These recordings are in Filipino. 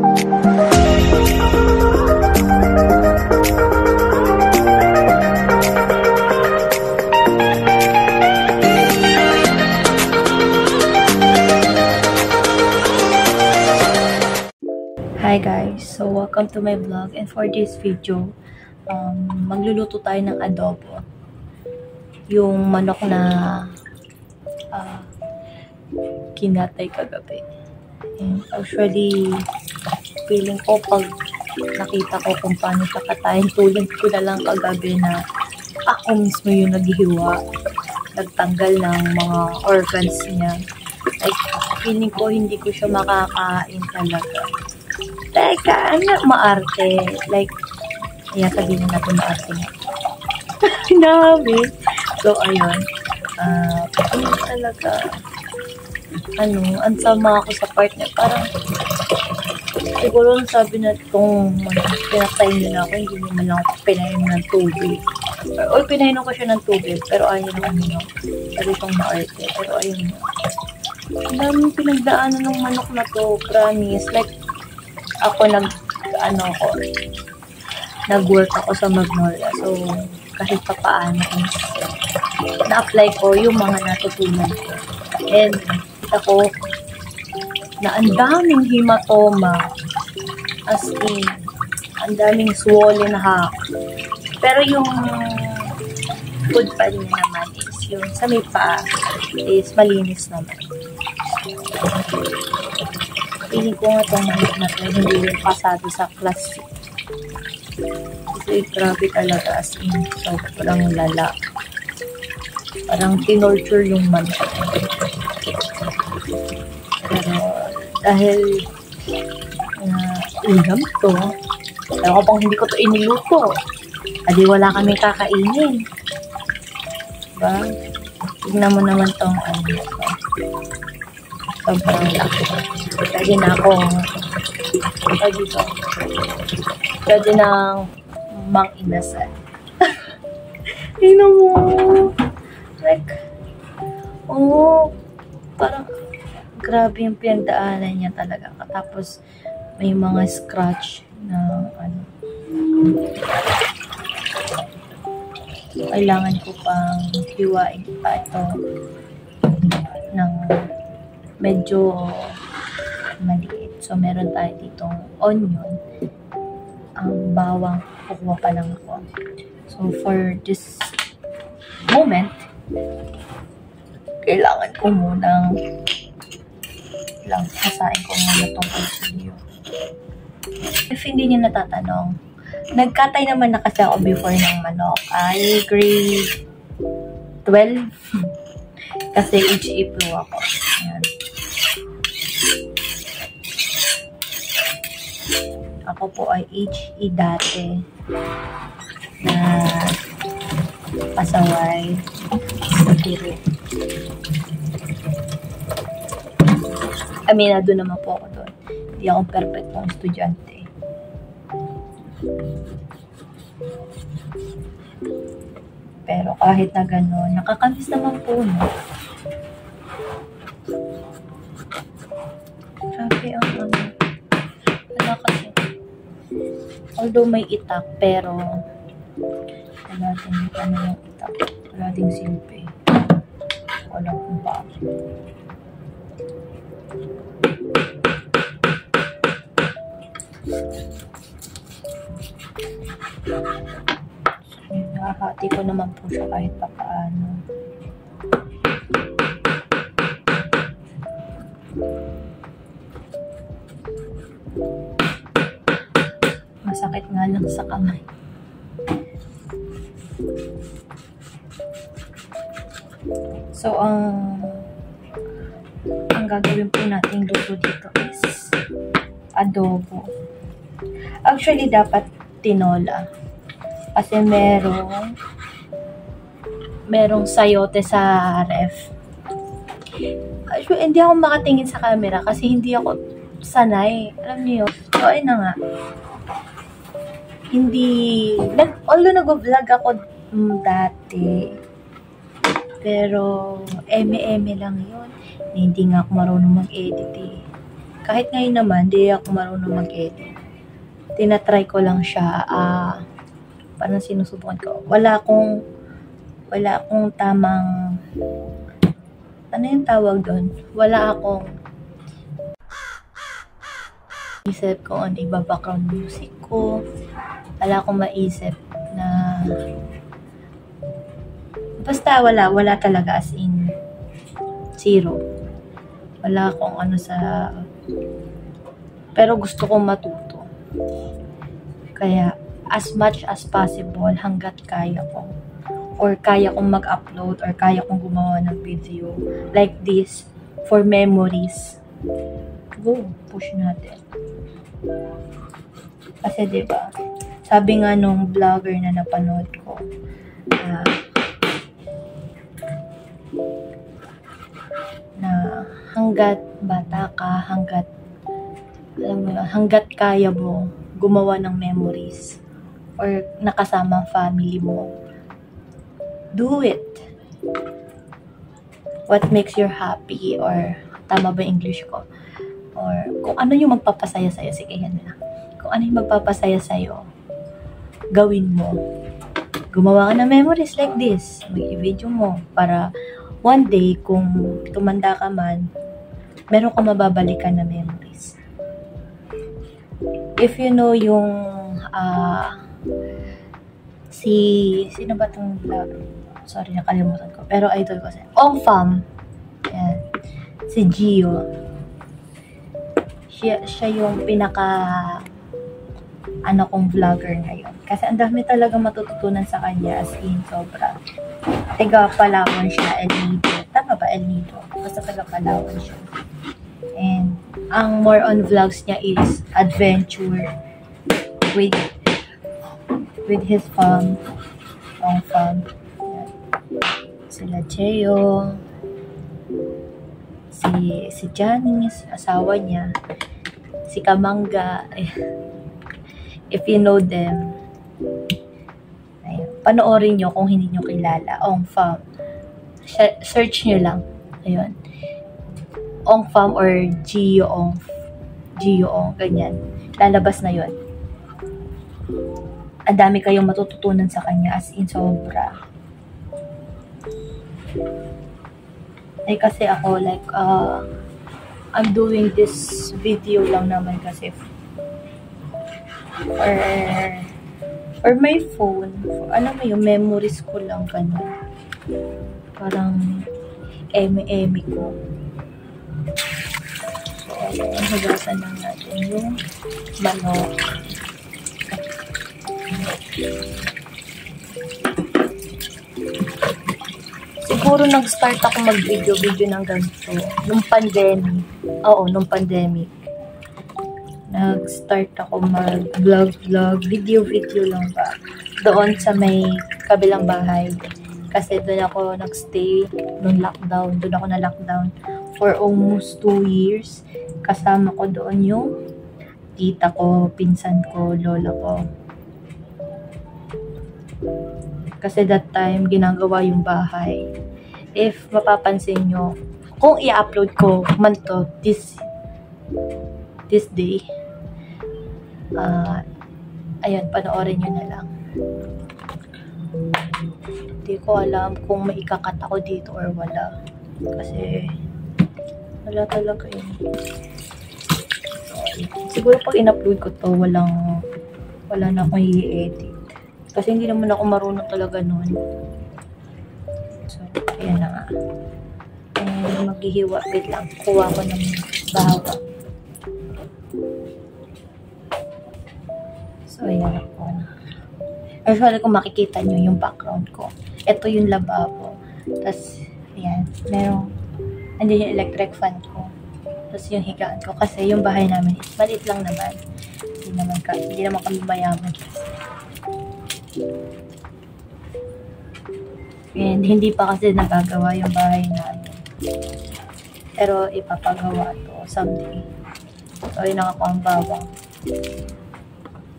Hi guys, so welcome to my vlog, and for this video, magluluto tayo ng adobo. Yung manok na kinatay kagabi. And actually, feeling ko pag nakita ko kung paano siya katayin, tulad ko na lang kagabi na ako mismo yung naghihiwa, nagtanggal ng mga organs niya. Like, feeling ko hindi ko siya makakain talaga. Teka, ano maarte? Like, kaya sabihin natin maarte nga. Namin. So, ayun. Talaga, ang sama ako sa part niya. Parang, siguro sabi na itong pinatay niyo na ako, hindi naman lang ako pinainom ng tubig. O, pinainom ko siya ng tubig, pero ayaw naman yun. Sabi itong maarte. Pero ayun. Ang daming pinagdaanan ng manok na to, promise. Like, ako nag-work ako sa Magnolia. So, kahit pa paano na-apply ko yung mga natutunan ko. And, ako na ang daming hematoma. As in, ang daming swollen ha. Pero yung food pa niya naman is yung sa may paa is malinis naman. Piling ko nga itong manok na ito, hindi yung pasado sa class. Kasi grabe talaga, as in, sobrang lala. Parang tinorture yung manok. Pero, dahil ulam to, pero kapag hindi ko to iniluto, adi wala kami kakainin. Diba? Tignan mo naman tong sobrang laki. Pwede na akong pwede nang mang-inasal. Tingnan mo. Like, parang grabe yung pinagdaanan niya talaga. Tapos, may mga scratch na kailangan ko pang hiwain pa ito ng medyo maliit. So, meron tayo ditong onion. Ang bawang, kukuha pa lang ako. So, for this moment, kailangan ko munang hasain ko muna itong auxilio. If hindi niyo natatanong, nagkatay naman na kasi ako before ng manok. Ay, grade 12. Kasi HE Pro ako. Ayan. Ako po ay HE dati na pasaway sa guru. Aminado naman po ako doon. Hindi ako perfectong estudyante. Pero kahit na gano'n, nakakamiss naman po, no? Grabe ang wala kasi. Although may itak, pero wala din yung itak. Wala din silbi. Wala kung bakit. Nakahati ko naman po siya kahit pa paano. Masakit nga lang sa kamay. So, ang gagawin po natin luto dito is adobo. Actually, dapat tinola. Kasi merong sayote sa ref. Actually, hindi ako makatingin sa camera kasi hindi ako sanay. Alam niyo, so ayun na nga. Although nag-vlog ako dati, pero eme lang yun. Hindi nga ako marunong mag-edit eh. kahit ngayon naman, di ako marunong mag-edit. Tinatry ko lang siya, parang sinusubukan ko. Wala akong tamang, ano yung tawag doon? Wala akong isip ko on iba background music ko. Wala akong maisip na basta wala talaga, as in zero. Wala akong ano sa, pero gusto kong matuto. Kaya as much as possible, hanggat kaya ko, or kaya kong mag-upload, or kaya kong gumawa ng video like this for memories, go, push natin. Kasi diba, sabi nga nung vlogger na napanood ko, na hanggat bata ka, hanggat kaya mo gumawa ng memories or nakasama ang family mo, do it. What makes you happy, or tama ba English ko? Or kung ano yung magpapasaya sa'yo, sige yan na. Kung ano yung magpapasaya sa'yo, gawin mo. Gumawa ka ng memories like this. Mag-i-video mo para one day, kung tumanda ka man, meron ka mababalikan na memories. If you know yung sino ba itong vlog? Sorry, nakalimutan ko. Pero idol ko siya. Ong Fam. Ayan. Si Gio. Siya yung kong vlogger ngayon. Kasi ang dami talaga matututunan sa kanya, as in, sobra. Taga Palawan siya, El Nido. Tama ba, El Nido? Basta taga Palawan siya. And ang more on vlogs niya is adventure with his fam. Ong Fam. Sila Cheo. Si Janice, asawa niya. Si Kamangga. If you know them, ayun, panoorin nyo kung hindi nyo kilala. Ong Fam. Search nyo lang. Ayun. Ong Fam or Gio Ong, ganyan. Lalabas na yun. Ang dami kayong matututunan sa kanya, as in sobra. Kasi ako, like, I'm doing this video lang naman kasi or my phone, alam mo yung memories ko lang, ganun. Parang eme ko. So, hugasan lang natin yung manok. Siguro nag-start ako mag-video ng ganito nung pandemic. Oo, nung pandemic. Nag-start ako mag-vlog, video lang ba. Doon sa may kabilang bahay. Kasi doon ako nag-stay nung lockdown. Doon ako na-lockdown for almost 2 years. Kasama ko doon yung tita ko, pinsan ko, lola ko. Kasi that time, ginagawa yung bahay. If mapapansin nyo, kung i-upload ko man to this day, ayun, panoorin nyo na lang. Hindi ko alam kung may ikakat ako dito or wala. Kasi, wala talaga yun. Siguro pag in-upload ko to, wala na akong i-edit. Kasi hindi naman ako marunong talaga nun. So, ayan na nga. Maghihiwa. Wait lang. Kuha ko ng bahawa. So, ayan ako na. Actually, kung makikita nyo yung background ko. Ito yung lababo. Tapos, ayan. Andyan yung electric fan ko. Tapos yung higaan ko. Kasi yung bahay namin is maliit lang naman. Hindi naman kami mayaman kasi. And hindi pa kasi nagagawa yung bahay namin. Pero ipapagawa to someday. So, yun ako ang bawang.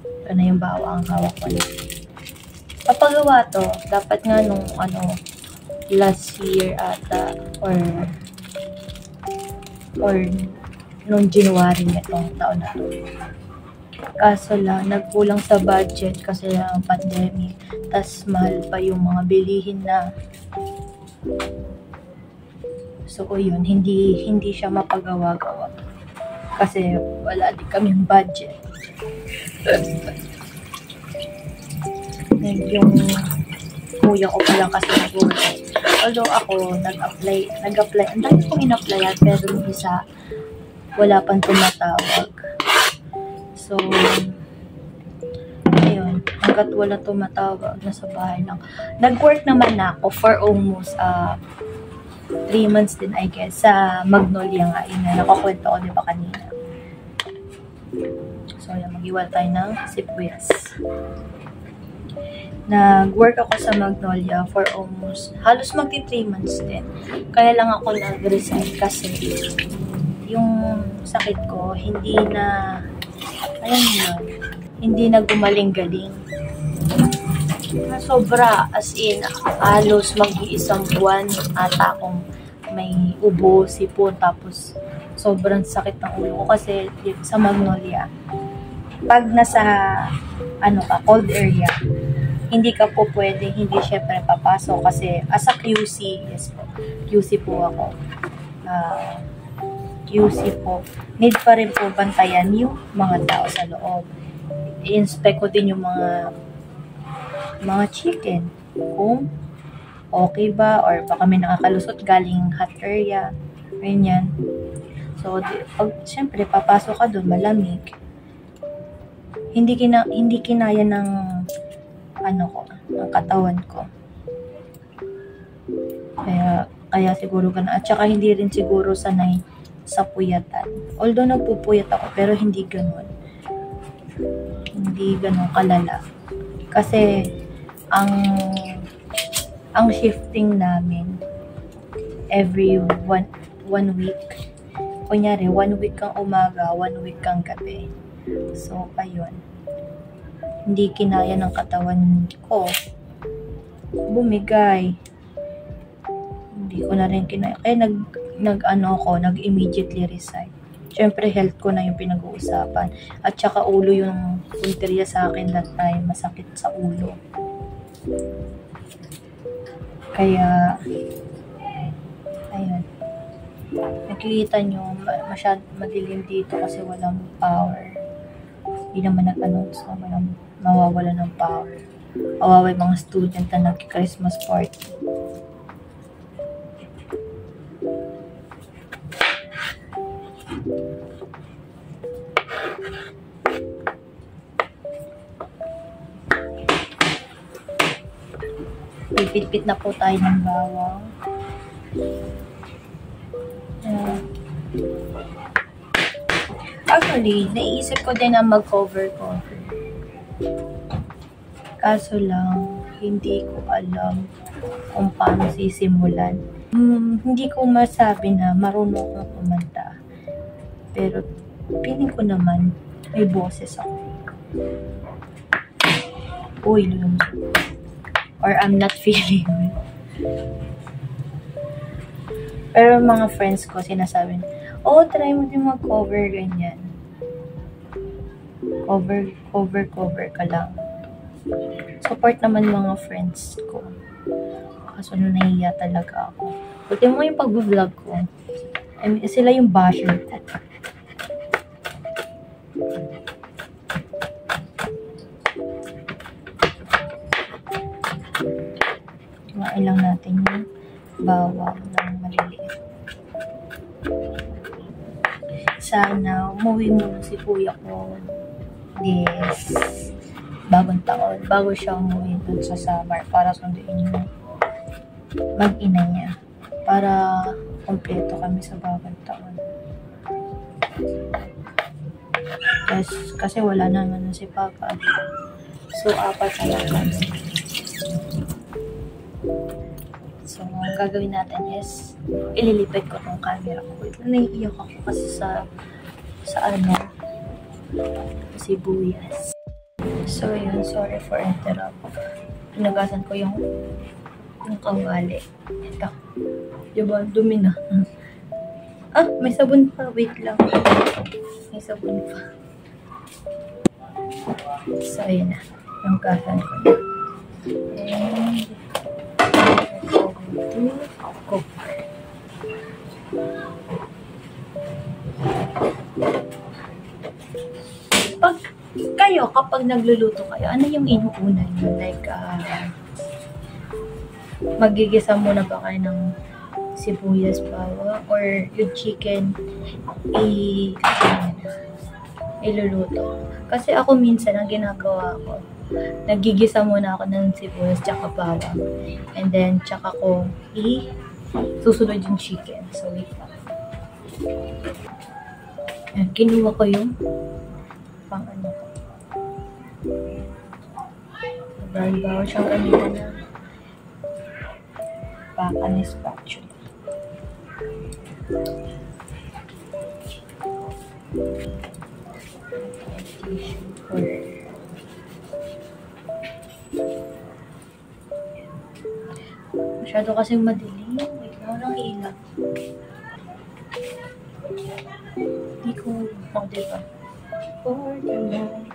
Ito na yung bawang ang hawak ko na. Papagawa to, dapat nga nung last year ata, or noong January nitong taon na to. Kaso lang, nagkulang sa budget kasi ang pandemic. Tas mahal pa yung mga bilihin na. So, yun, hindi siya mapagawa-gawa. Kasi wala din kaming budget. And yung kuya ko pa lang kasi nag-work. Although ako, nag-apply. Ang dami kong in-applyan, pero yung isa, wala pang tumatawag. So, ayun, hanggat wala tumatawag, nasa bahay lang. Nag-work naman ako for almost 3 months din, I guess, sa Magnolia nga. Yun na, nakakwento ko, di ba, kanina. So, yan, mag-iwal tayo ng sibuyas. Nag-work ako sa Magnolia for almost, halos magti 3 months din. Kaya lang ako nag-resign kasi yung sakit ko, hindi na, ayan yun, hindi na gumaling-galing. Sobra, as in, halos mag-iisang buwan ata akong may ubo, sipon, tapos sobrang sakit ng ulo ko kasi sa Magnolia, pag nasa, cold area, hindi ka po pwede, hindi syempre papasok kasi as a QC, yes po, QC po ako. QC po, need pa rin po bantayan yung mga tao sa loob. I-inspect ko din yung mga chicken, kung okay ba, or baka may nakakalusot galing hot area, ganyan. So, pag syempre papasok ka doon, malamig. Hindi kinaya ng ng katawan ko. Kaya siguro ganun. At saka hindi rin siguro sanay sa puyatan. Although nagpupuyat ako, pero hindi ganun. Hindi ganun kalala. Kasi, ang shifting namin, every one week, kunyari, 1 week kang umaga, 1 week kang gabi. So, ayun. Hindi kinaya ng katawan ko. Bumigay. Hindi ko na rin kinaya. Kaya nag-immediately resign. Siyempre, health ko na yung pinag-uusapan. At saka ulo yung punteriya sa akin that time. Masakit sa ulo. Kaya, ayun. Nakikita nyo, masyadong madilim dito kasi walang power. Hindi naman nag-announce na mawawala ng power. Kawawa yung mga student na nag-Christmas party. Pipit-pit na po tayo ng bawang. Actually, naisip ko din na mag-cover. Kaso lang, hindi ko alam kung paano sisimulan. Hindi ko masabi na marunong akong kumanta. Pero, feeling ko naman, may boses ako. Uy, lumso. Or I'm not feeling it. Pero mga friends ko, sinasabi, try mo din mag-cover, ganyan. Cover ka lang. Support naman mga friends ko. Kaso nahihiya talaga ako. Buti mo yung pag-vlog ko. I mean, sila yung basher ko. Kumain lang natin yung bawang ng maliliit. Sana umuwi muna si kuya ko this bagong taon, bago siya umuwi dun sa summer para sunduin yung mag-ina niya para kompleto kami sa bagong taon. Kasi wala naman na si Papa. So, 4 na lang. So, ang gagawin natin is ililipad ko tong camera ko. Naiiyak ako kasi sa sibuyas. So, yun. Sorry for interrupt. Pinagasan ko yung kawali. Ito. Diba? Dumi na. Ah, may sabon pa. Wait lang. May sabon pa. So, ayun na. Yung kasan ko na. And, cook. Pag kayo, kapag nagluluto kayo, ano yung inuuna nyo? Like, magigisa muna ba kayo ng sibuyas, bawang, or yung chicken iluluto? Kasi ako minsan, ang ginagawa ko, nagigisa muna ako ng sibuyas tsaka bawang. And then, tsaka ko susunod yung chicken. So, wait lang. Ayan, kinuha ko yung pang ano ko. Bawal siyang gamitan na baka ni spatula. Masyado kasing madilim. Wait lang, walang ilaw. Hindi ko, diba? For the night.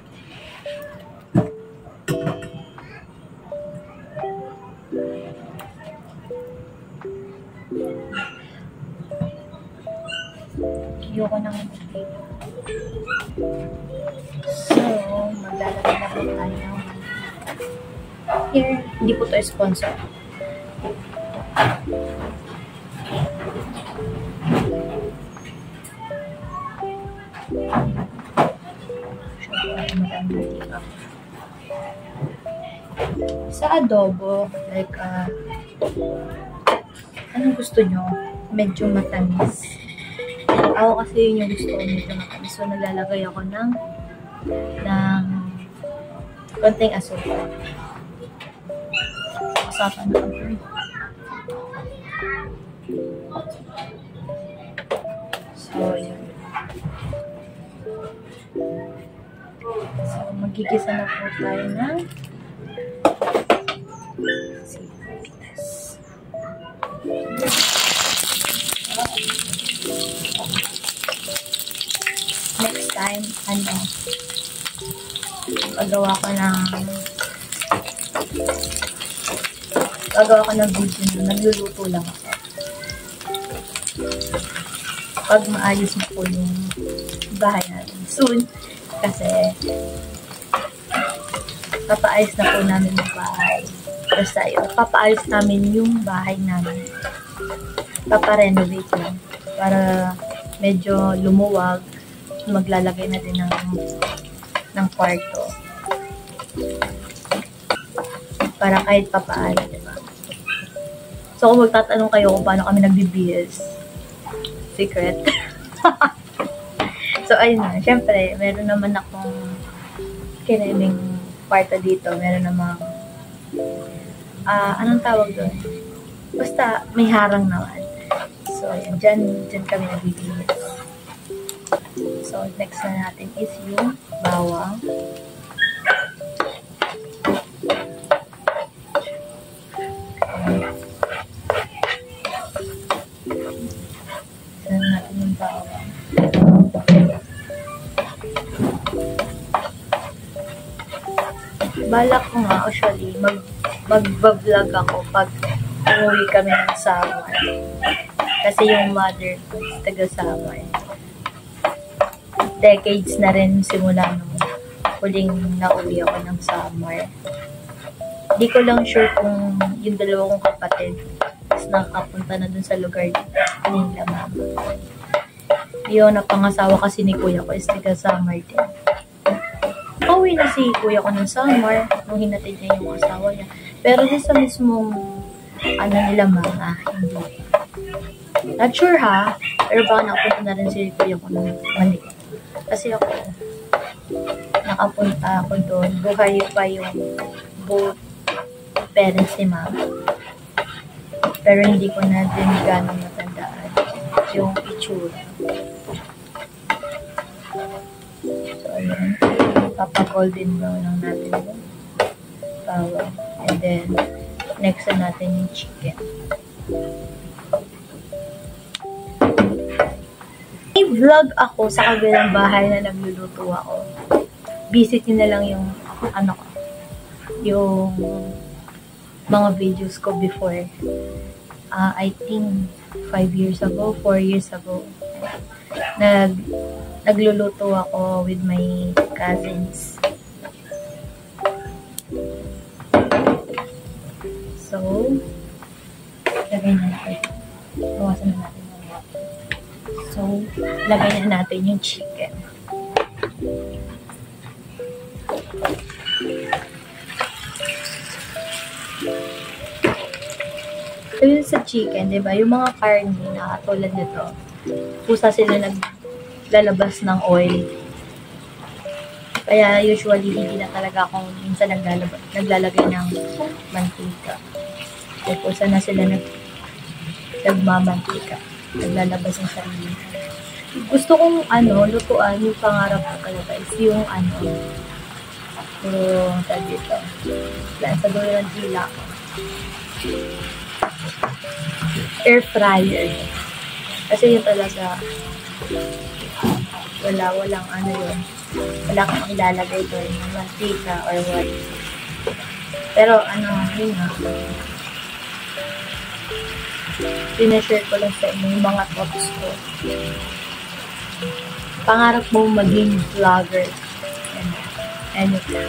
Ayoko nang mag-video. So, maglalagay na po tayo. Here, hindi po to sponsor. Sa adobo, like, anong gusto nyo? Medyo matamis. Ako kasi yun yung gusto ko, medyo matamis. So, naglalagay ako ng konting asukal. Usapan na ako. So, yun. So, magigisa na po tayo ng sibuyas. Next time, gagawa ko ng video na nagluluto lang ako. Pag maayos na po yung bahay natin soon, kasi papaayos na po namin yung bahay. Basta yun, papaayos namin yung bahay namin. Paparenovate lang para medyo lumuwag. Maglalagay na din ng kwarto para kahit papaano, diba? So, kung magtatanong kayo kung paano kami nag-BBS, secret. So, ayun na. Siyempre, meron naman akong kinaming kwarto dito. Meron namang anong tawag doon? Basta, may harang naman. So, ayun. Dyan kami nag-BBS. So, next na natin is yung bawang. Saan natin yung bawang. Balak ko nga, actually, mag-vlog ako pag umuwi kami ng Samar. Kasi yung mother ko, taga Samar. Decades na rin simula nung huling nauwi ako ng Samar. Hindi ko lang sure kung yung dalawa kong kapatid is nakapunta na dun sa lugar nila mama. Yung napangasawa kasi ni kuya ko is taga Samar din. Pauwi na si kuya ko ng Samar nung hinatid niya yung asawa niya. Pero din sa mismong nila mama, hindi. Not sure ha, pero baka nakapunta na rin si kuya ko ng Manila. Kasi ako, nakapunta ako doon. Buhay pa yung both parents ni mama. Pero hindi ko na din gano'ng matandaan yung itsura. So, ayun. Papa-golden brown lang natin yung bawang. And then, next na natin yung chicken. may vlog ako sa kabilang bahay na nagluluto ako. Visit nyo na lang yung, ano ko, yung mga videos ko before. I think 5 years ago, 4 years ago. Nagluluto ako with my cousins. So, lagay na natin. Bawasan na natin yung water. So, lagay na natin yung chicken. So, yun sa chicken, diba? Yung mga karne na katulad nito, pusa sila naglalabas ng oil. Kaya usually, hindi na talaga akong minsan naglalagay ng mantika. Kaya pusa na sila nagmamantika. Naglalabas ng sarili. Gusto kong, lutuan, yung pangarap ko talaga is yung, yung, dito. Sa dulo ng dila ko. Air fryer. Kasi yun talaga, walang yun. Wala kang ilalagay doon ng mantika or what. Pero yun nga. Pinashare ko lang sa inyo yung mga thoughts ko. Pangarap mo maging vlogger.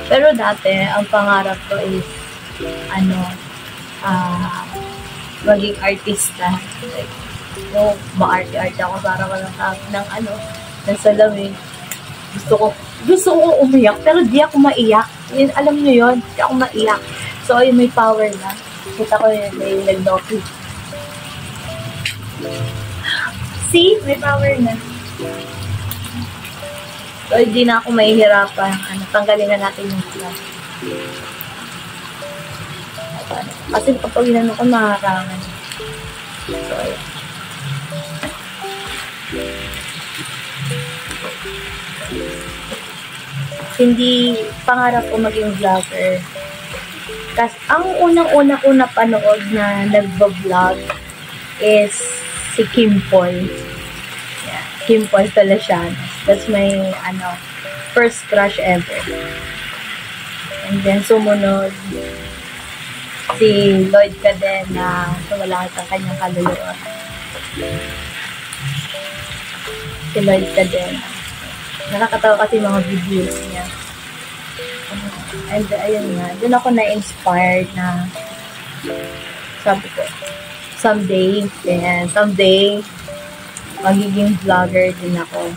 Pero dati, ang pangarap ko is maging artista. Like, ma-arte-arte ako para walang ng salamin. Gusto ko umiyak, pero di ako maiyak. Yun, alam nyo yun, di ako maiyak. So, ayun, may power na. Kita ko yun, may nag-notice. See? May power na. So, hindi na ako mahihirapan. Tanggalin na natin yung flash. Kasi kapag inano ko, nakarangan. So, ayun. Hindi pangarap ko maging vlogger. Kasi ang unang-una ko napanood na nagba-vlog is si Kim Paul. Yeah, Kim Paul Talacianos. That's my first crush ever. And then sumunod si Lloyd Cadena, wala sa kanyang kaluluwa. Si Lloyd Cadena. Nakakatawa kasi mga videos niya. And ayun nga, doon ako na-inspired na sabi ko, someday, magiging vlogger din ako.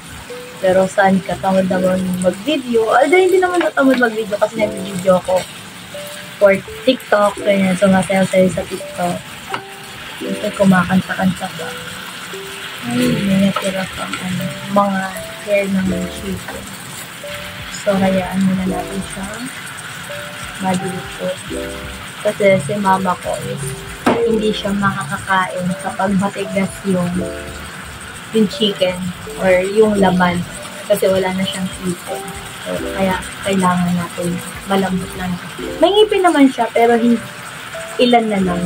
Pero saan ka, tamad naman mag-video. Although hindi naman natamad mag-video kasi nag-video ako for TikTok. Kaya so masayaw-sayo sa TikTok. Ito kumakanta-kanta pa. Ay, may natira pang mga hair ng chicken. So, hayaan muna natin siya maluto. Kasi si mama ko is hindi siya makakakain kapag matigas yung chicken or yung laman kasi wala na siyang chicken. So, kaya kailangan natin malambot lang. May ngipin naman siya pero ilan na lang.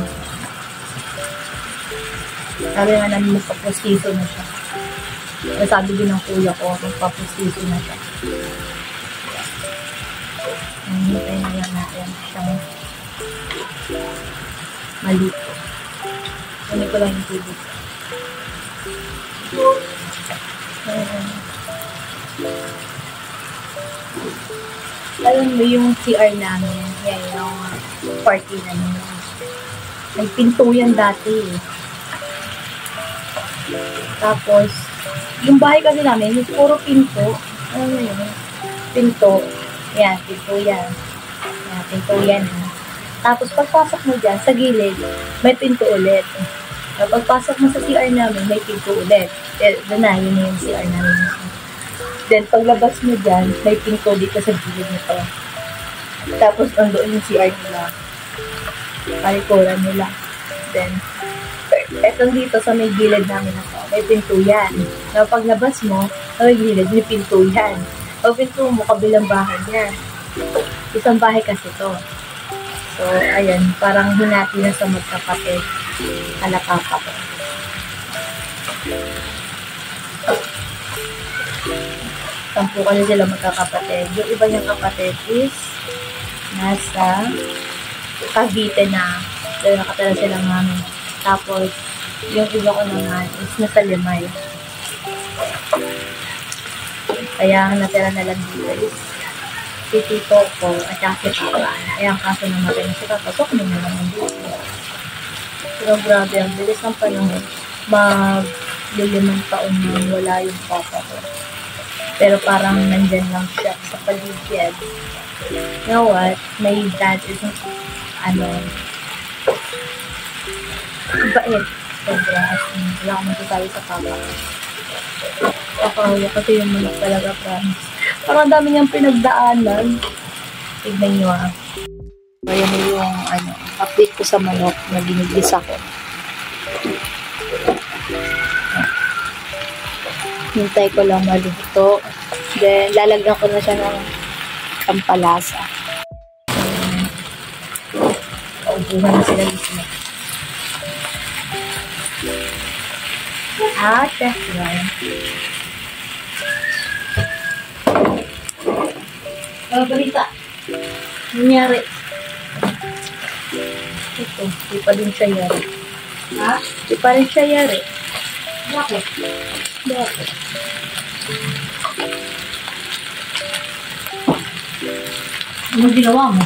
Sabi nga namin magpapustiso na siya. Sabi din ng kuya ko, magpapustiso na siya. Hintay na lang natin siyang malito. Kunin ko lang yung tubig. Alam mo yung CR namin, yan yung party namin. Nagpinto yan dati eh. Tapos, yung bahay kasi namin, yung puro pinto. Ano mo yun? Pinto. Yan, pinto yan. Yan, pinto yan. Tapos, pagpasok mo dyan, sa gilid, may pinto ulit. Pagpasok mo sa CR namin, may pinto ulit. Doon na, yun yung CR namin. Then, paglabas mo dyan, may pinto dito sa gilid nito. Tapos, nandoon yung CR nila. Palikuran nila. Then, etong dito sa may gilid namin na to, may pinto yan. So, paglabas mo, sa may gilid, may pinto yan. Pag pinto mo, kabilang bahay yan. Isang bahay kasi to. So, ayan, parang hinati na sa magkapatid. Alakapa ko. 10 kasi sila magkakapatid. Yung iba niyang kapatid is nasa Cavite na. Dahil nakatala sila namin. Tapos, yung iba ko naman is nasa Limay. Kaya ang natira na lang dito is si tito ko at saka si papa. Kaya ang kaso namatay na siya. Papasok mo na naman dito. Pero grabe, ang bilis ng panahon. Mag-5 taon na wala yung papa ko. Pero parang nandyan lang siya sa paligid. You know what? My dad is bait. Sobra. Wala akong masasabi sa papa. Pakahawa kasi yung manok talaga, promise. Parang dami niyang pinagdaanan. Tignan niyo ah. Ayan yung update ko sa manok na binigisa ko. Hintay ko lang maluto. Then, lalagyan ko na siya ng pampalasa. Paubuhan na sila dito. That's right. Balita. Nangyari. Ito, di pa din siya yari. Ha? Di pa rin siya yari. Bakit? Bakit? Anong ginawa mo?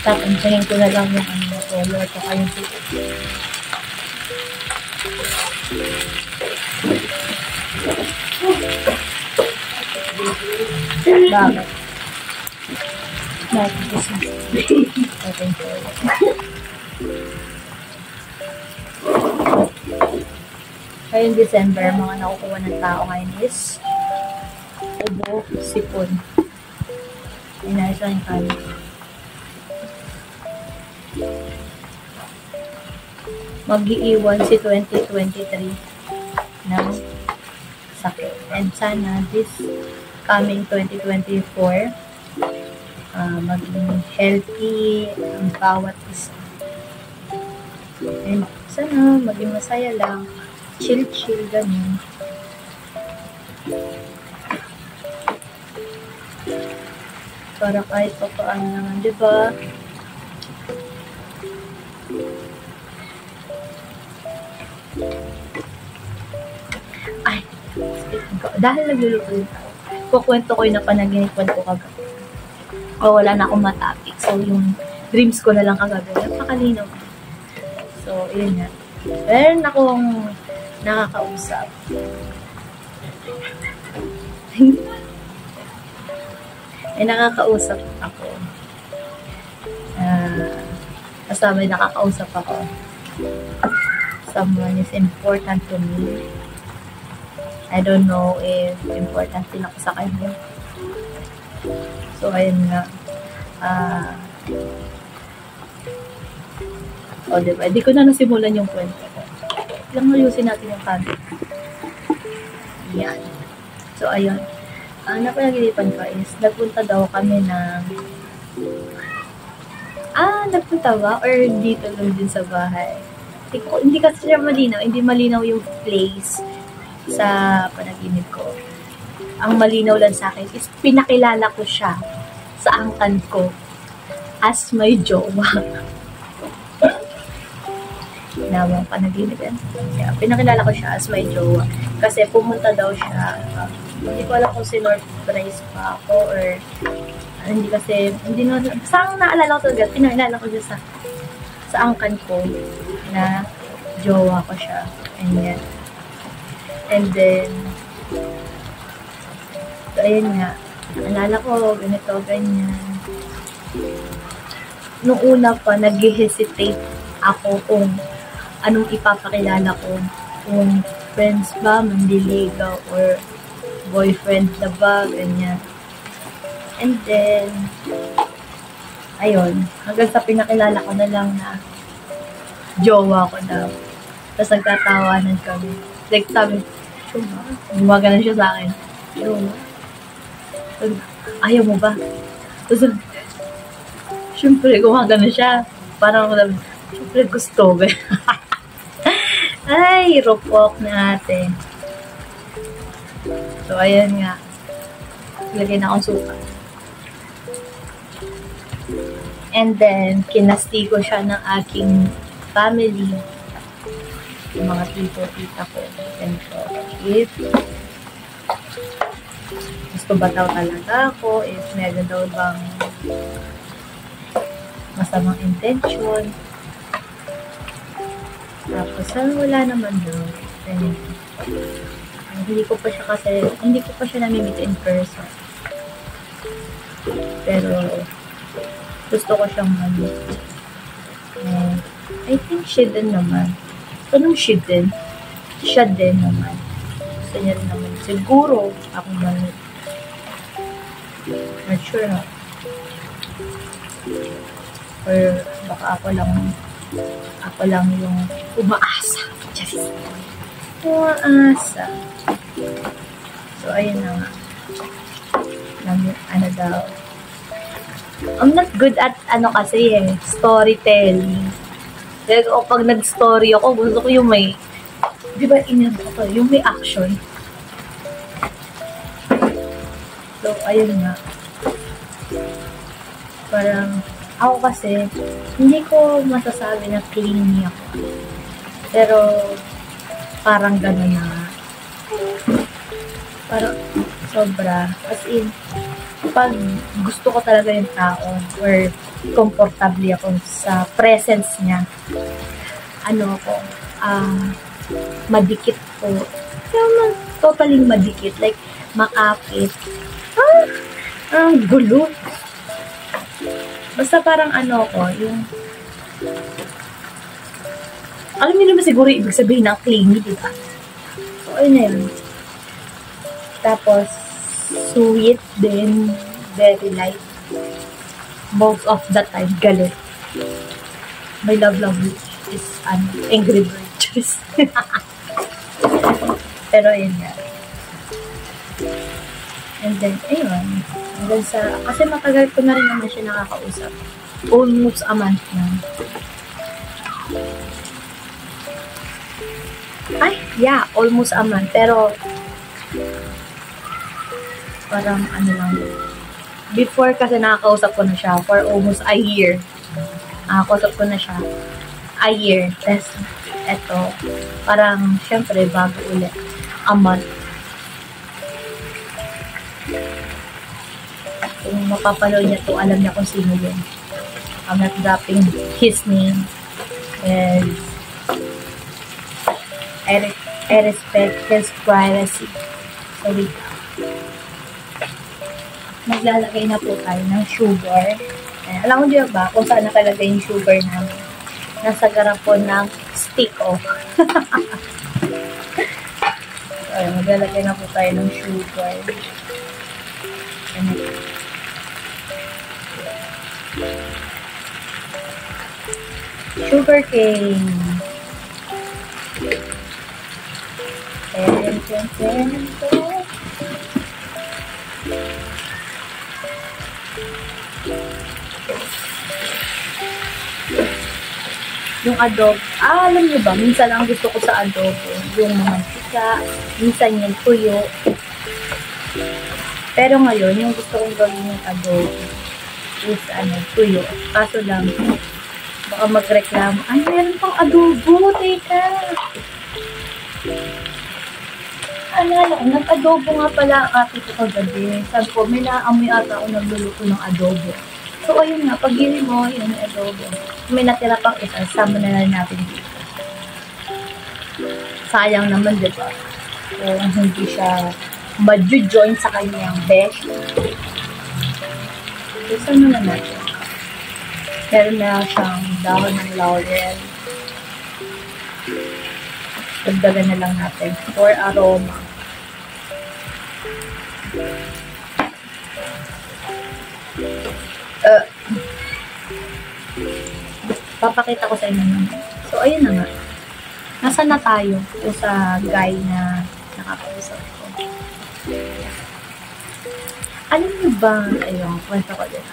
Tapansahin ko na lang yung polo at saka yung puto. Bakit? Bakit gusto? Okay, ngayong December, mga nakukuha ng tao ngayon is ubo, sipon. Inayos lang yung kami. Mag-iiwan si 2023 ng sakit. And sana this coming 2024 maging healthy ang bawat isa. And sana maging masaya lang. Chill, ganun. Para kahit pa paano naman, diba? Ay, dahil nagluluto yung tao, kukwento ko yung napanaginipan ko kagabi. O wala na akong matapik. So, yung dreams ko na lang kagabi. Napakalinaw. So, yun nga. Meron akong nakakausap. Nakakausap ako. Basta may nakakausap ako. Someone is important to me. I don't know if important din ako sa kanya. So, ayun nga. Diba? Hindi ko na nasimulan yung kwento ko. Lang ayusin natin yung camera. Yan. So, ayun. Ang napanaginipan ko is, nagpunta daw kami ng nagpunta ba? Or dito lang din sa bahay. Hindi kasi siya malinaw. Hindi malinaw yung place sa panaginip ko. Ang malinaw lang sa akin is, pinakilala ko siya sa angkan ko as my jowa. Nawang panaginip yan. Yeah, pinakilala ko siya as my jowa. Kasi pumunta daw siya. Hindi ko alam kung sinurprise pa ako or hindi kasi, hindi na, basta ang naalala ko talaga, pinakilala ko siya sa angkan ko na jowa ko siya. And then, so ayun nga, naalala ko, ganito, ganyan. Nung una pa, nag-hesitate ako kung anong ipapakilala ko. Kung friends ba, mandiligaw, or boyfriend na ba, ganyan. And then, ayun, hanggang sa pinakilala ko na lang na jowa ko daw. Tapos nagtatawanan kami. Like, sabi, gumagana siya sa akin. Ayaw mo ba? Tapos, syempre, gumagana siya. Parang ako naman, syempre gusto ba? Ay, rupok na ate. So, ayan nga. Lagay na akong suka. And then, kinasti ko siya ng aking family. Yung mga tito-tita ko. Ganito. If gusto ba daw talaga ako, if meron daw bang masamang intention. Tapos, wala naman daw. Hindi ko pa siya nami-meet in person. Pero, gusto ko siyang ma-meet. And, I think she din naman. Anong she din? Siya din naman. Gusto niya rin naman. Siguro, ako ma-meet. Not sure ha. Or, baka ako lang yung umaasa. Just umaasa. So, ayun na nga. Ano daw. I'm not good at storytelling. Kaya pag nag-story ako, gusto ko yung may, di ba yung may action. So, ayun nga. Parang, ako kasi, hindi ko masasabi na clingy ako. Pero, parang gano'n na. Parang, sobra. As in, pag gusto ko talaga yung tao, or comfortable ako sa presence niya, madikit ko. Kaya totally madikit. Like, makapit. Ang gulo. Basta parang yung alam niyo naman siguro ibig sabihin ng clingy, di ba? So, ayun na yun. Tapos, sweet din, very light. Most of the time, galit. My love language is Angry Birds. Pero ayun nga. And then, ayun. Kasi matagal ko na rin naman siya nakakausap. Almost a month na. Almost a month. Pero, parang lang. Before kasi nakakausap ko na siya for almost a year. Nakakausap ko na siya a year. Tapos, eto, parang, syempre, bago ulit. A month. Kung mapapanood niya to, alam niya kung sino yun. I'm not dropping his name. And I respect his privacy. So, wait. Maglalagay na po tayo ng sugar. Alam mo diba ba kung saan nakalagay yung sugar namin? Nasa garapon ng stick off. So, maglalagay na po tayo ng sugar. Sugar cane. Yung adobo. Alam niyo ba, minsan ang gusto ko sa adobo, yung mantika, minsan yung tuyo. Pero ngayon, yung gusto kong gawin yung adobo is tuyo. Kaso lang, baka magreklamo, ay, meron pang adobo, teka. Nag-adobo nga pala ang ate ko kagabi. Sabi ko, may naamoy ata ako nagluluto ng adobo. So, ayun nga, pag-gili mo, yun yung adobo. May natira pang isa, sama na lang natin dito. Sayang naman, diba? Kung hindi siya madju-join sa kanyang besh. So, saan na natin? Meron na siyang dahon ng laurel. Dagdagan na lang natin for aroma. Papakita ko sa inyo naman. So, ayun na nga. Nasaan na tayo sa guy na nakakausap ko. Alam niyo ba, ayun, kwento ko din.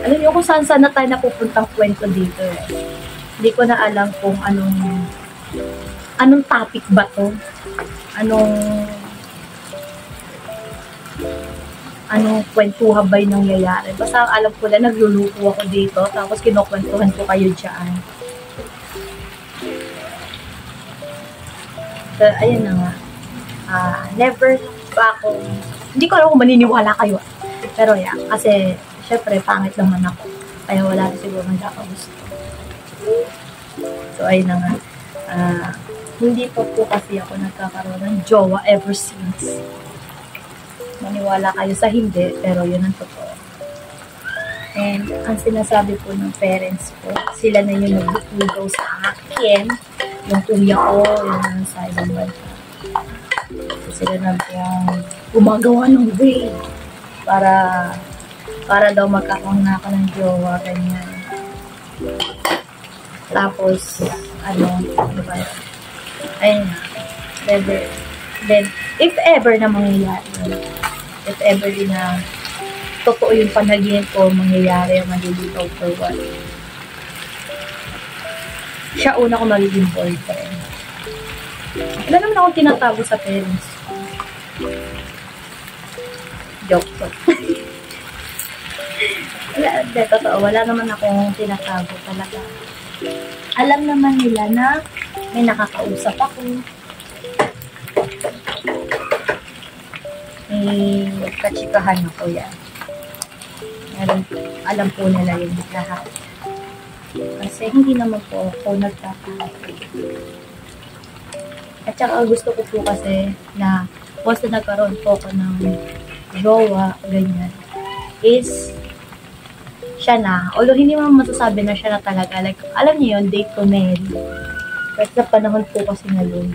Alam niyo kung saan na tayo napupuntang kwento dito eh. Hindi ko na alam kung anong anong topic ba to? Anong kwentuhan ba yung nangyayari? Basta alam ko lang, nagluluko ako dito, tapos kinukwentuhan ko kayo dyan. So, ayun na nga. Never pa ako, hindi ko alam kung maniniwala kayo. Pero yeah, kasi, syempre, pangit naman ako. Kaya wala na siguro nagkakagusto. So, ayun na nga. Hindi pa po kasi ako nagkakaroon ng jowa ever since. Maniwala kayo sa hindi, pero yun ang totoo. And ang sinasabi po ng parents ko, sila na yung nagbutugaw sa akin, yung kuya ko, yung sa ibang bansa. So, sila na yung gumagawa ng way para daw magkakaroon na ako ng jowa, ganyan. Tapos, diba? Ayun na. Then, if ever na mangyayari yun, if ever din na totoo yung panaginip ko, mangyayari yung malilitaw for what. Siya una ko magiging boyfriend. Wala naman akong tinatago sa parents. Joke. Totoo, wala naman akong tinatago talaga. Alam naman nila na may nakakausap ako. May kachikahan ako yan. Alam po nila yung lahat. Kasi hindi naman po ako nagtatago. At saka gusto ko po kasi na once na nagkaroon po ako ng jowa, ganyan, is siya na. Although hindi mo masasabi na siya na talaga. Like, alam niyo yun, date to marry. Kasi sa panahon po kasi ngayon,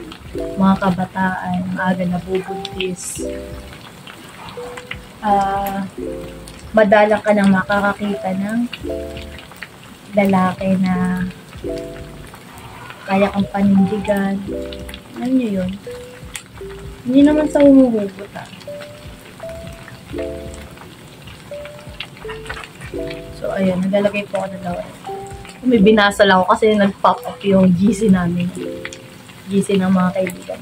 mga kabataan, maaga na bubuntis. Madalang ka nang makakakita ng lalaki na kaya kang panindigan. Alam niyo yun? Hindi naman sa humuhugot, So, ayun, naglalagay po ako ng lawan. May binasal ako kasi nag-pop up yung GC namin. GC ng mga kaibigan.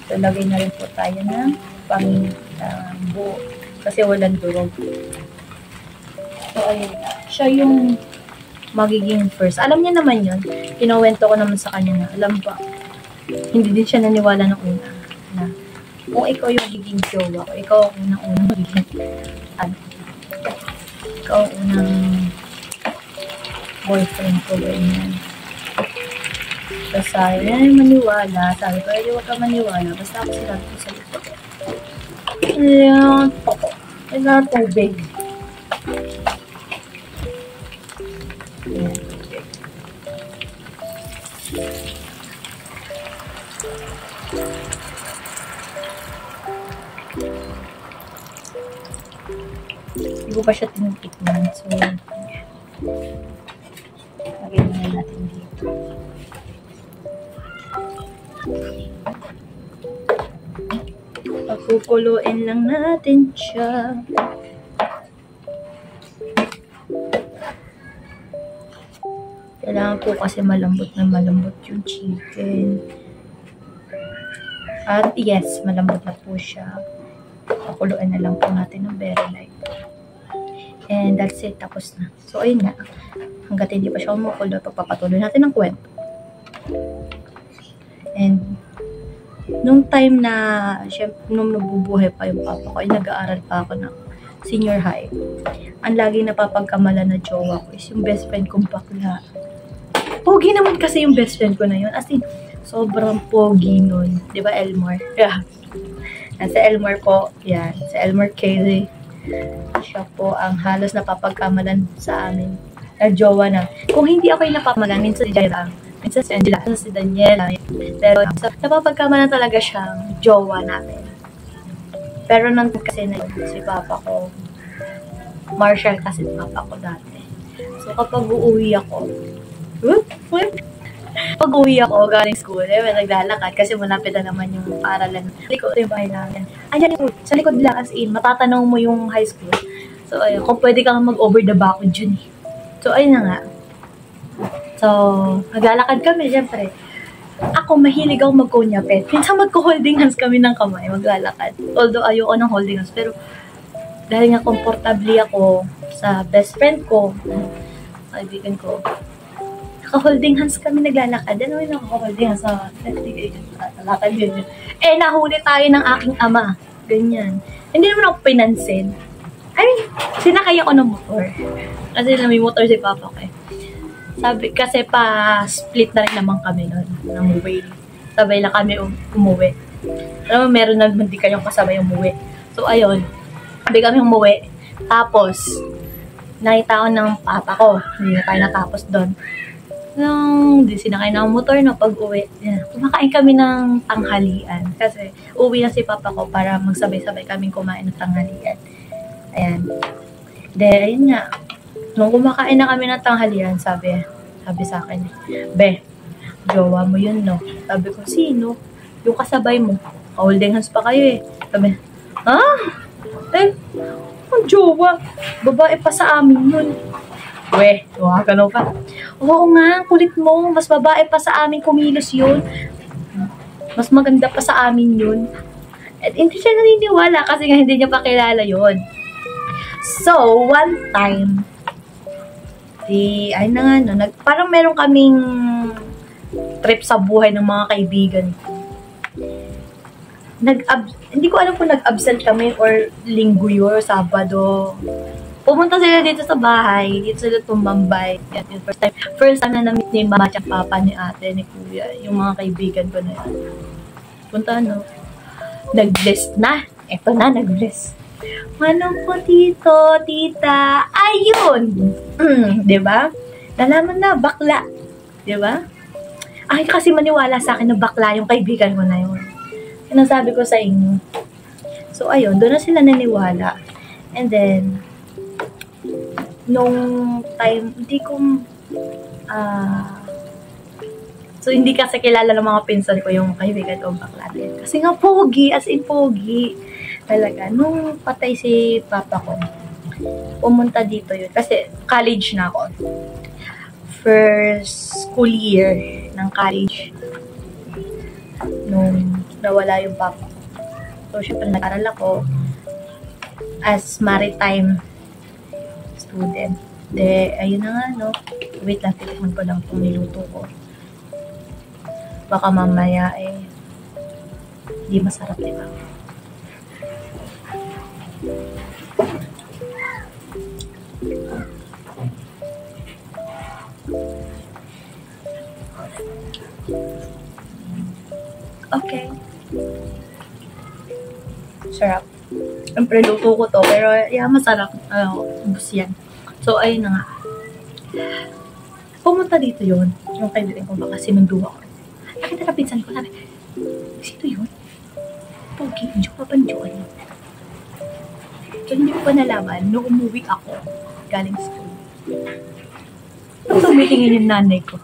So, lagay na rin po tayo ng buo. Kasi walang durog. So, ayun. Siya yung magiging first. Alam niya naman yun. Kinuwento ko naman sa kanya na, alam ba, hindi din siya naniwala ng una. Na, kung ikaw yung magiging jowa ko, ikaw ang unang magiging, ikaw ang unang boyfriend ko, ganyan. Tapos sabi, ay maniwala. Sabi ko, huwag ka maniwala. Basta ako sinabi ko sa likod. Ayan, toko. Ayan, tubig. Ayan, tubig. Hindi ko pa siya tinutikman. So, lagay na natin dito. Pagkukuluin lang natin siya. Kailangan po kasi malambot na malambot yung chicken. At yes, malambot na po siya. Pakuluin na lang po natin ng very light. And that's it, tapos na. So, ayun nga. Hanggat hindi pa siya kumukulo, pagpapatuloy natin ng kwento. And, nung time na, syempre, nung nabubuhay pa yung papa ko, ay nag-aaral pa ako ng senior high. Ang lagi napapagkamala na jowa ko is yung best friend kong bakla. Pogi naman kasi yung best friend ko na yun. As in, sobrang pogi nun. Diba, Elmore? Yeah. Sa Elmore po, yan. Sa Elmore Kelly. Siya po ang halos napapagkamalan sa amin. Na jowa na. Kung hindi ako yung napapamalan, minsan si Jaira, minsan si Angela, minsan si Daniela. Pero napapagkamalan talaga siyang jowa namin. Pero nang kasi na si papa ko, Marshall kasi papa ko dati. So kapag uuwi ako, pag uwi ako galing school, naglalakad kasi malapit na naman yung paaralan. Likod yung bahay namin. Ayan yung sa likod lang, as in, matatanaw mo yung high school. So, ayun, kung pwede kang mag-over the back dyan eh. So, ayun na nga. So, maglalakad kami, syempre. Ako, mahilig ako mag-kunyapet. Minsan magko-holding hands kami ng kamay, maglalakad. Although, ayoko ng holding hands. Pero, dahil nga komportable ako sa best friend ko, kaibigan ko, naka-holding hands kami naglalakad. Ano yung naka-holding hands sa lakad yun? Eh, nahuli tayo ng aking ama. Ganyan. Hindi naman ako pinansin. I mean, sinakay ako ng motor. Kasi may motor si Papa ko eh. Sabi, kasi pa-split na rin naman kami nun, ng way. Sabay lang kami umuwi. Alam mo, meron na hindi kayong kasabay umuwi. So, ayun. Sabay kami umuwi. Tapos, nakita ko ng papa ko. Hindi na tayo natapos doon. Nung sinakay na ang motor na pag-uwi, kumakain kami ng tanghalian. Kasi, uwi na si papa ko para magsabay-sabay kaming kumain ng tanghalian. Ayan. Ayun nga. Nung kumakain na kami ng tanghalian, sabi sa akin, Be, jowa mo yun, no? Sabi ko, sino? Yung kasabay mo. Holding hands pa kayo eh. Sabi, ha? Eh, ang jowa. Babae pa sa amin yun. We, gano'n pa. Oo nga, kulit mo. Mas babae pa sa amin kumilos yun. Mas maganda pa sa amin yun. At hindi siya naniniwala kasi nga hindi niya pa kilala yun. So, one time, ay na nga, no, parang meron kaming trip sa buhay ng mga kaibigan ko. Hindi ko alam kung nag-absent kami or linggo yun, or Sabado. Pumunta sila dito sa bahay, dito sila tumambay. Yan, yung first time na na-meet ni mama at papa ni ate, ni kuya, yung mga kaibigan ko na yan. Punta, no? Nag-bless na. Eto na, nag-bless. Manong po, tito, tita, ayun! Diba? Nalaman na, bakla. Diba? Ay, kasi maniwala sa akin na bakla yung kaibigan ko na yun. Sinasabi ko sa inyo. So, ayun, doon na sila naniwala. And then, nung time, so, hindi kasi kilala ng mga pinsan ko yung kaibigan ko bakla din. Kasi nga, pogi, as in pogi. Talaga, nung patay si papa ko, pumunta dito yun. Kasi college na ako. First school year ng college. Nung nawala yung papa ko. So, syempre nag-aral ako as maritime student. Ayun na nga, no? Wait lang, titikman ko lang itong niluto ko. Baka mamaya, hindi masarap, diba? Okay. Sarap. Siyempre, luto ko to. Pero, masarap. Ubus yan. So, ayun na nga. Pumunta dito yun. Yung kaibigan ko baka sinundo ako. Nakita na pinsan ko. Sabi, sino yun? Pogi. Jowa pa jowa yun. So, hindi ko pa nalaman. Nung umuwi ako, galing school. Nung tumitingin yung nanay ko.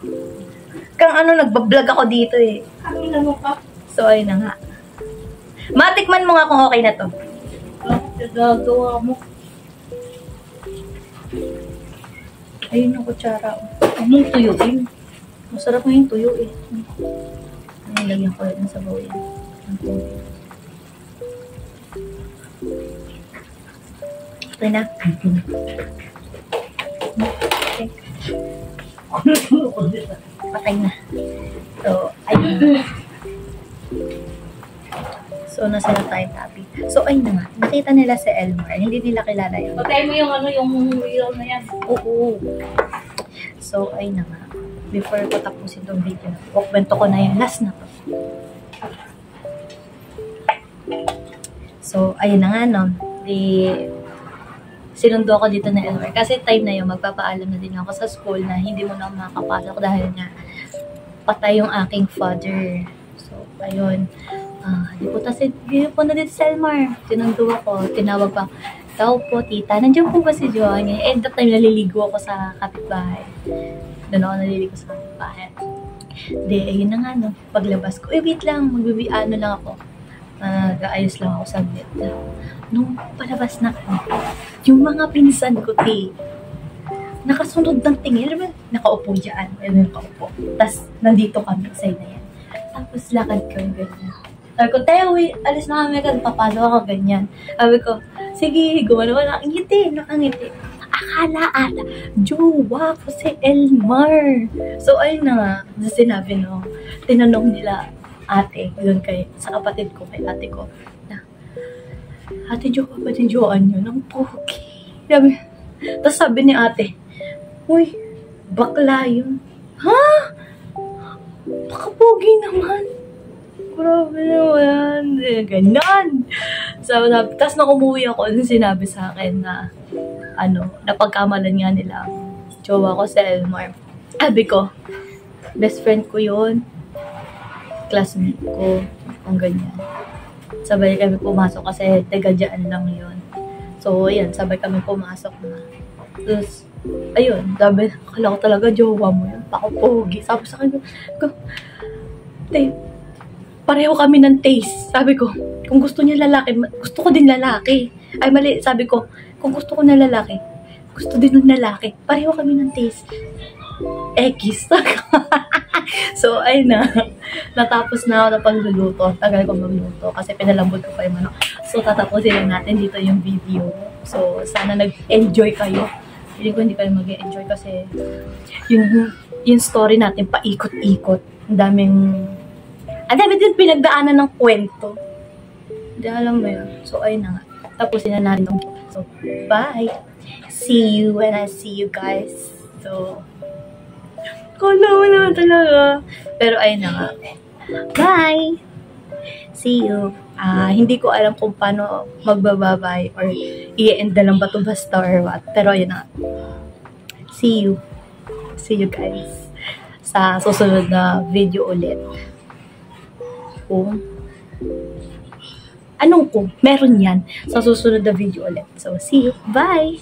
Kang nagbablog ako dito eh. So, ayun na nga. Matikman mo nga kung okay na to. Gagawa mo. Ayun yung kutsara. Anong tuyuin? Masarap nga yung tuyo eh. Nilagyan ko rin sa bawo yan. Okay na. Okay. Patay na. So, ayun. So, nasa na time happy. So, ayun na nga. Nakita nila si Elmar. Hindi nila kilala yun. Patay mo yung yung wheel na yan. Oo. So, ayun na nga. Before ko tapusin itong video na, kwento ko na yung last na to. So, ayun na nga, no. Sinundo ako dito na Elmar. Kasi time na yun, magpapaalam na din ako sa school na hindi mo na makakapasok dahil nga patay yung aking father. So, ayun. Di po na dito sa Elmar. Sinundo ako. Tinawag pa. Tao po, tita. Nandiyan po ba si Joanne? And that time, naliligo ako sa kapitbahay. Doon ako naliligo sa kapitbahay. Ayun na nga, no. Paglabas ko, wait lang. Ano lang ako. Gaayos lang ako sa bed. Nung palabas na ako, yung mga pinsan ko, nakasunod ng tingin. Alam mo, nakaupo dyan. Ayun, nakaupo. Tapos, nandito kami, side na yan. Tapos, lakad ko yung ganyan. Sabi ko, Teo, alis na kami kasi papalo ako ganyan. Sabi ko, sige, gumana nakangiti. Akala ata, jowa ko si Elmar. So, ayun na nga, sinabi no, tinanong nila ate, yun sa kapatid ko, kay ate ko, na, ate, jowa ba din jowaan nyo? Nang pogi. Tapos sabi ni ate, uy, bakla yun. Ha? Baka pogi naman. Grabe naman. Ganyan. So, tapos nung umuwi ako, sinabi sa akin na, napagkamalan nga nila. Jowa ko si Elmar. Sabi ko, best friend ko yun. Classmate ko. Kung ganyan. Sabay kami pumasok kasi taga-dyan lang yun. So, ayan, sabay kami pumasok na. Tapos, ayun, sabi, akala ko talaga jowa mo yun. Pakupogi. Sabi sa akin, pareho kami ng taste. Sabi ko, kung gusto niya lalaki, gusto ko din lalaki. Ay, mali. Sabi ko, kung gusto ko na lalaki, gusto din ng lalaki. Pareho kami ng taste. X. So, ay na. Natapos na ako na pagluluto. Tagal ko magluto kasi pinalambot ko pa yung manok. So, tatapusin lang natin dito yung video. So, sana nag-enjoy kayo. Hindi ko hindi kayo mag-enjoy kasi yung story natin paikot-ikot. Ang dami din pinagdaanan ng kwento. Hindi alam mo yun. So, ayun na nga. Tapusin na natin. So, bye! See you when I see you guys. So, kala mo naman talaga. Pero ayun na nga. Bye! See you. Hindi ko alam kung paano magbababay or i-end na lang ba ito basta or what. Pero ayun na nga. See you. See you guys. Sa susunod na video ulit. Meron yan sa susunod na video ulit. So, see you. Bye!